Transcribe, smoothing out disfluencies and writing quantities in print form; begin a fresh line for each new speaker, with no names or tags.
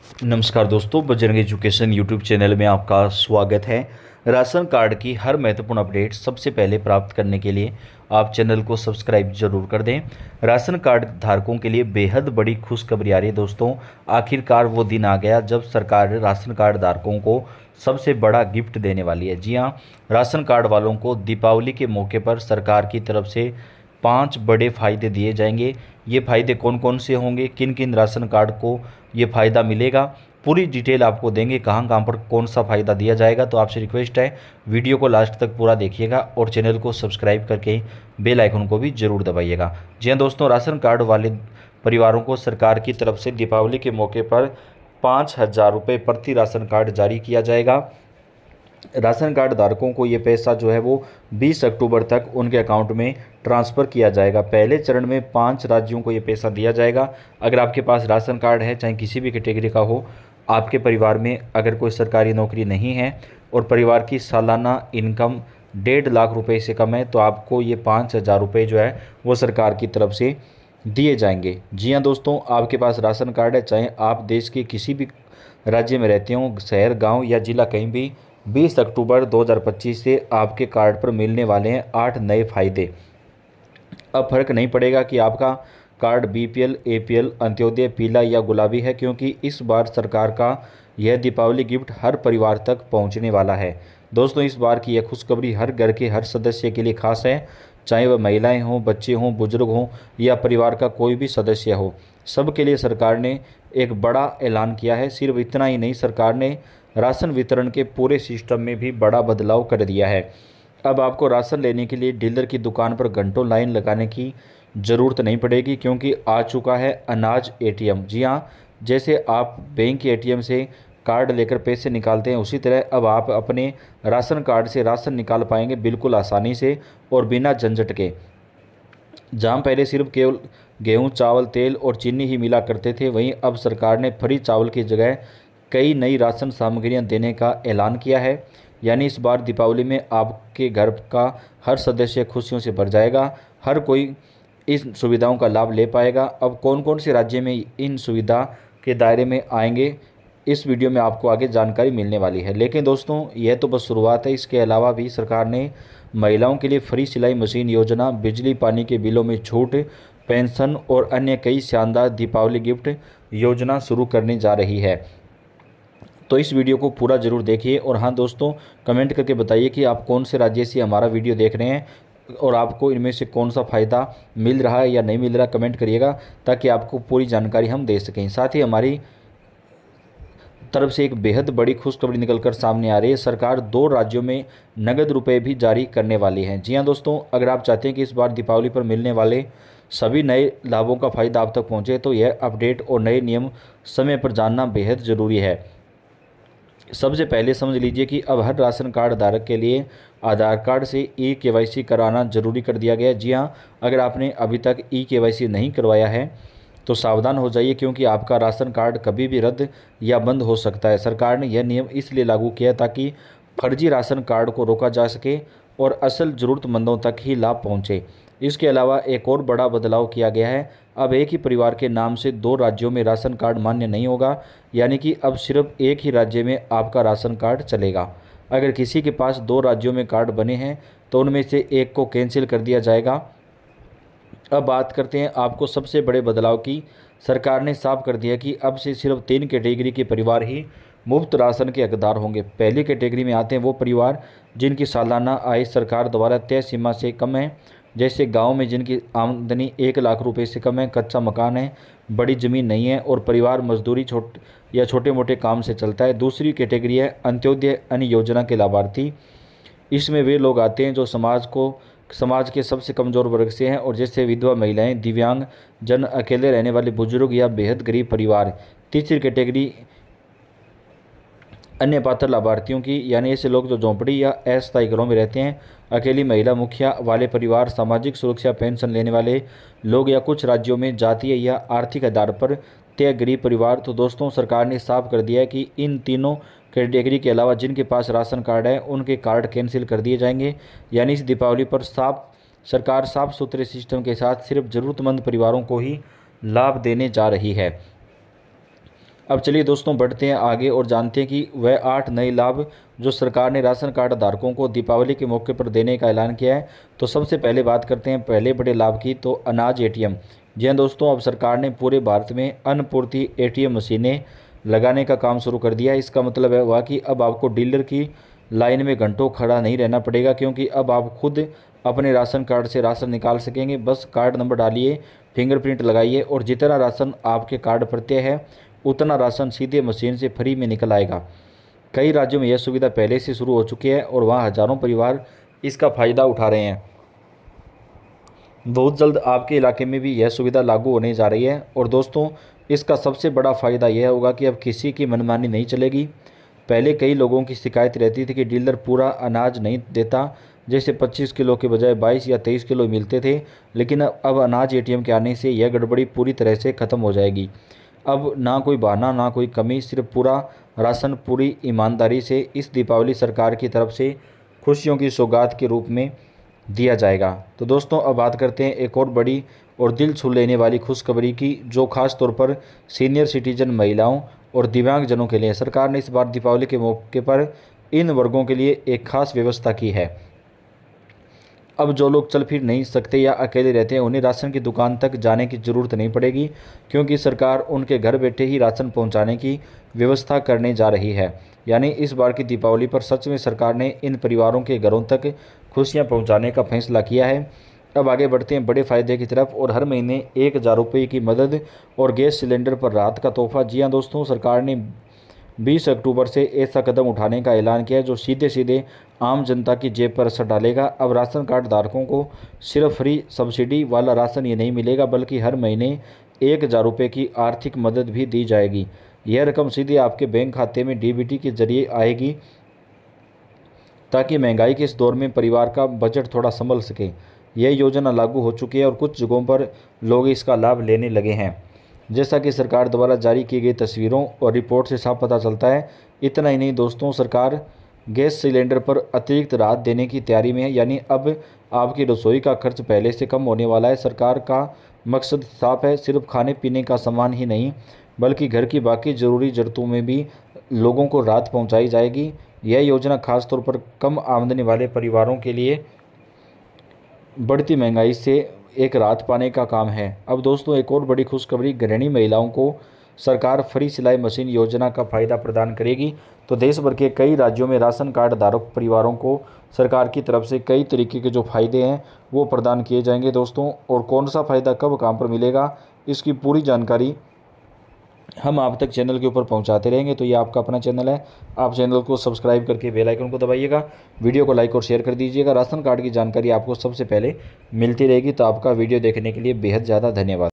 नमस्कार दोस्तों, Bajrang education YouTube channel में आपका स्वागत है। राशन कार्ड की हर महत्वपूर्ण अपडेट सबसे पहले प्राप्त करने के लिए आप चैनल को सब्सक्राइब जरूर कर दें। राशन कार्ड धारकों के लिए बेहद बड़ी खुशखबरी आ रही है दोस्तों। आखिरकार वो दिन आ गया जब सरकार राशन कार्ड धारकों को सबसे बड़ा गिफ्ट देने वाली है। जी हाँ, राशन कार्ड वालों को दीपावली के मौके पर सरकार की तरफ से 5 बड़े फ़ायदे दिए जाएंगे। ये फ़ायदे कौन कौन से होंगे, किन किन राशन कार्ड को ये फ़ायदा मिलेगा, पूरी डिटेल आपको देंगे। कहाँ कहाँ पर कौन सा फ़ायदा दिया जाएगा। तो आपसे रिक्वेस्ट है, वीडियो को लास्ट तक पूरा देखिएगा और चैनल को सब्सक्राइब करके बेल आइकन को भी ज़रूर दबाइएगा। जी हाँ दोस्तों, राशन कार्ड वाले परिवारों को सरकार की तरफ से दीपावली के मौके पर 5,000 रुपये प्रति राशन कार्ड जारी किया जाएगा। राशन कार्ड धारकों को ये पैसा जो है वो 20 अक्टूबर तक उनके अकाउंट में ट्रांसफ़र किया जाएगा। पहले चरण में 5 राज्यों को ये पैसा दिया जाएगा। अगर आपके पास राशन कार्ड है, चाहे किसी भी कैटेगरी का हो, आपके परिवार में अगर कोई सरकारी नौकरी नहीं है और परिवार की सालाना इनकम 1.5 लाख रुपए से कम है, तो आपको ये 5,000 रुपये जो है वो सरकार की तरफ से दिए जाएंगे। जी हाँ दोस्तों, आपके पास राशन कार्ड है, चाहे आप देश के किसी भी राज्य में रहते हों, शहर, गांव या जिला, कहीं भी, 20 अक्टूबर 2025 से आपके कार्ड पर मिलने वाले हैं 8 नए फ़ायदे। अब फर्क नहीं पड़ेगा कि आपका कार्ड बीपीएल, एपीएल, अंत्योदय, पीला या गुलाबी है, क्योंकि इस बार सरकार का यह दीपावली गिफ्ट हर परिवार तक पहुंचने वाला है। दोस्तों, इस बार की यह खुशखबरी हर घर के हर सदस्य के लिए खास है, चाहे वह महिलाएं हों, बच्चे हों, बुजुर्ग हों या परिवार का कोई भी सदस्य हो। सबके लिए सरकार ने एक बड़ा ऐलान किया है। सिर्फ इतना ही नहीं, सरकार ने राशन वितरण के पूरे सिस्टम में भी बड़ा बदलाव कर दिया है। अब आपको राशन लेने के लिए डीलर की दुकान पर घंटों लाइन लगाने की ज़रूरत नहीं पड़ेगी, क्योंकि आ चुका है अनाज एटीएम। जी हाँ, जैसे आप बैंक के एटीएम से कार्ड लेकर पैसे निकालते हैं, उसी तरह अब आप अपने राशन कार्ड से राशन निकाल पाएंगे बिल्कुल आसानी से और बिना झंझट के। जहाँ पहले सिर्फ केवल गेहूँ, चावल, तेल और चीनी ही मिला करते थे, वहीं अब सरकार ने फ्री चावल की जगह कई नई राशन सामग्रियाँ देने का ऐलान किया है। यानी इस बार दीपावली में आपके घर का हर सदस्य खुशियों से भर जाएगा। हर कोई इस सुविधाओं का लाभ ले पाएगा। अब कौन कौन से राज्य में इन सुविधा के दायरे में आएंगे, इस वीडियो में आपको आगे जानकारी मिलने वाली है। लेकिन दोस्तों, यह तो बस शुरुआत है। इसके अलावा भी सरकार ने महिलाओं के लिए फ्री सिलाई मशीन योजना, बिजली पानी के बिलों में छूट, पेंशन और अन्य कई शानदार दीपावली गिफ्ट योजना शुरू करने जा रही है। तो इस वीडियो को पूरा ज़रूर देखिए। और हाँ दोस्तों, कमेंट करके बताइए कि आप कौन से राज्य से हमारा वीडियो देख रहे हैं और आपको इनमें से कौन सा फ़ायदा मिल रहा है या नहीं मिल रहा, कमेंट करिएगा, ताकि आपको पूरी जानकारी हम दे सकें। साथ ही हमारी तरफ से एक बेहद बड़ी खुशखबरी निकलकर सामने आ रही है। सरकार 2 राज्यों में नगद रुपए भी जारी करने वाली है। जी हाँ दोस्तों, अगर आप चाहते हैं कि इस बार दीपावली पर मिलने वाले सभी नए लाभों का फ़ायदा आप तक पहुँचे, तो यह अपडेट और नए नियम समय पर जानना बेहद ज़रूरी है। सबसे पहले समझ लीजिए कि अब हर राशन कार्ड धारक के लिए आधार कार्ड से ई-केवाईसी कराना जरूरी कर दिया गया है। जी हाँ, अगर आपने अभी तक ई-केवाईसी नहीं करवाया है तो सावधान हो जाइए, क्योंकि आपका राशन कार्ड कभी भी रद्द या बंद हो सकता है। सरकार ने यह नियम इसलिए लागू किया है ताकि फर्जी राशन कार्ड को रोका जा सके और असल ज़रूरतमंदों तक ही लाभ पहुँचे। इसके अलावा एक और बड़ा बदलाव किया गया है। अब एक ही परिवार के नाम से 2 राज्यों में राशन कार्ड मान्य नहीं होगा, यानी कि अब सिर्फ एक ही राज्य में आपका राशन कार्ड चलेगा। अगर किसी के पास 2 राज्यों में कार्ड बने हैं तो उनमें से एक को कैंसिल कर दिया जाएगा। अब बात करते हैं आपको सबसे बड़े बदलाव की। सरकार ने साफ कर दिया कि अब से सिर्फ 3 कैटेगरी के परिवार ही मुफ्त राशन के हकदार होंगे। पहली कैटेगरी में आते हैं वो परिवार जिनकी सालाना आय सरकार द्वारा तय सीमा से कम है, जैसे गांव में जिनकी आमदनी 1 लाख रुपए से कम है, कच्चा मकान है, बड़ी ज़मीन नहीं है और परिवार मजदूरी या छोटे मोटे काम से चलता है। दूसरी कैटेगरी है अंत्योदय अन्न योजना के लाभार्थी। इसमें वे लोग आते हैं जो समाज के सबसे कमज़ोर वर्ग से हैं, और जैसे विधवा महिलाएं, दिव्यांग जन, अकेले रहने वाले बुजुर्ग या बेहद गरीब परिवार। तीसरी कैटेगरी अन्य पात्र लाभार्थियों की, यानी ऐसे लोग जो झोंपड़ी या अस्थायी घरों में रहते हैं, अकेली महिला, मुखिया वाले परिवार, सामाजिक सुरक्षा पेंशन लेने वाले लोग या कुछ राज्यों में जातीय या आर्थिक आधार पर तय गरीब परिवार। तो दोस्तों, सरकार ने साफ कर दिया है कि इन तीनों कैटेगरी के अलावा जिनके पास राशन कार्ड है उनके कार्ड कैंसिल कर दिए जाएंगे। यानी इस दीपावली पर सरकार साफ सुथरे सिस्टम के साथ सिर्फ ज़रूरतमंद परिवारों को ही लाभ देने जा रही है। अब चलिए दोस्तों बढ़ते हैं आगे और जानते हैं कि वह 8 नए लाभ जो सरकार ने राशन कार्ड धारकों को दीपावली के मौके पर देने का ऐलान किया है। तो सबसे पहले बात करते हैं पहले बड़े लाभ की, तो अनाज एटीएम। जी हाँ दोस्तों, अब सरकार ने पूरे भारत में अन्न पूर्ति एटीएम मशीनें लगाने का काम शुरू कर दिया है। इसका मतलब है हुआ कि अब आपको डीलर की लाइन में घंटों खड़ा नहीं रहना पड़ेगा, क्योंकि अब आप खुद अपने राशन कार्ड से राशन निकाल सकेंगे। बस कार्ड नंबर डालिए, फिंगरप्रिंट लगाइए और जितना राशन आपके कार्ड पर तय है उतना राशन सीधे मशीन से फ्री में निकल आएगा। कई राज्यों में यह सुविधा पहले से शुरू हो चुकी है और वहाँ हज़ारों परिवार इसका फ़ायदा उठा रहे हैं। बहुत जल्द आपके इलाके में भी यह सुविधा लागू होने जा रही है। और दोस्तों, इसका सबसे बड़ा फ़ायदा यह होगा कि अब किसी की मनमानी नहीं चलेगी। पहले कई लोगों की शिकायत रहती थी कि डीलर पूरा अनाज नहीं देता, जैसे 25 किलो के बजाय 22 या 23 किलो मिलते थे। लेकिन अब अनाज एटीएम के आने से यह गड़बड़ी पूरी तरह से ख़त्म हो जाएगी। अब ना कोई बहाना, ना कोई कमी, सिर्फ पूरा राशन पूरी ईमानदारी से इस दीपावली सरकार की तरफ से खुशियों की सौगात के रूप में दिया जाएगा। तो दोस्तों, अब बात करते हैं एक और बड़ी और दिल छू लेने वाली खुशखबरी की, जो खास तौर पर सीनियर सिटीजन महिलाओं और दिव्यांगजनों के लिए। सरकार ने इस बार दीपावली के मौके पर इन वर्गों के लिए एक खास व्यवस्था की है। अब जो लोग चल फिर नहीं सकते या अकेले रहते हैं, उन्हें राशन की दुकान तक जाने की ज़रूरत नहीं पड़ेगी, क्योंकि सरकार उनके घर बैठे ही राशन पहुंचाने की व्यवस्था करने जा रही है। यानी इस बार की दीपावली पर सच में सरकार ने इन परिवारों के घरों तक खुशियां पहुंचाने का फैसला किया है। अब आगे बढ़ते हैं बड़े फ़ायदे की तरफ, और हर महीने 1,000 रुपये की मदद और गैस सिलेंडर पर राहत का तोहफा। जी हाँ दोस्तों, सरकार ने 20 अक्टूबर से ऐसा कदम उठाने का ऐलान किया है जो सीधे सीधे आम जनता की जेब पर असर डालेगा। अब राशन कार्ड धारकों को सिर्फ फ्री सब्सिडी वाला राशन ये नहीं मिलेगा, बल्कि हर महीने 1,000 रुपये की आर्थिक मदद भी दी जाएगी। यह रकम सीधे आपके बैंक खाते में डीबीटी के जरिए आएगी, ताकि महंगाई के इस दौर में परिवार का बजट थोड़ा संभल सके। यह योजना लागू हो चुकी है और कुछ जगहों पर लोग इसका लाभ लेने लगे हैं, जैसा कि सरकार द्वारा जारी की गई तस्वीरों और रिपोर्ट से साफ पता चलता है। इतना ही नहीं दोस्तों, सरकार गैस सिलेंडर पर अतिरिक्त राहत देने की तैयारी में है। यानी अब आपकी रसोई का खर्च पहले से कम होने वाला है। सरकार का मकसद साफ है, सिर्फ खाने पीने का सामान ही नहीं, बल्कि घर की बाकी ज़रूरी ज़रूरतों में भी लोगों को राहत पहुंचाई जाएगी। यह योजना खासतौर पर कम आमदनी वाले परिवारों के लिए बढ़ती महंगाई से एक राहत पाने का काम है। अब दोस्तों, एक और बड़ी खुशखबरी, गृहिणी महिलाओं को सरकार फ्री सिलाई मशीन योजना का फ़ायदा प्रदान करेगी। तो देश भर के कई राज्यों में राशन कार्ड धारक परिवारों को सरकार की तरफ से कई तरीके के जो फ़ायदे हैं वो प्रदान किए जाएंगे दोस्तों। और कौन सा फ़ायदा कब कहाँ पर मिलेगा, इसकी पूरी जानकारी हम आप तक चैनल के ऊपर पहुंचाते रहेंगे। तो ये आपका अपना चैनल है, आप चैनल को सब्सक्राइब करके बेल आइकन को दबाइएगा, वीडियो को लाइक और शेयर कर दीजिएगा। राशन कार्ड की जानकारी आपको सबसे पहले मिलती रहेगी। तो आपका वीडियो देखने के लिए बेहद ज़्यादा धन्यवाद।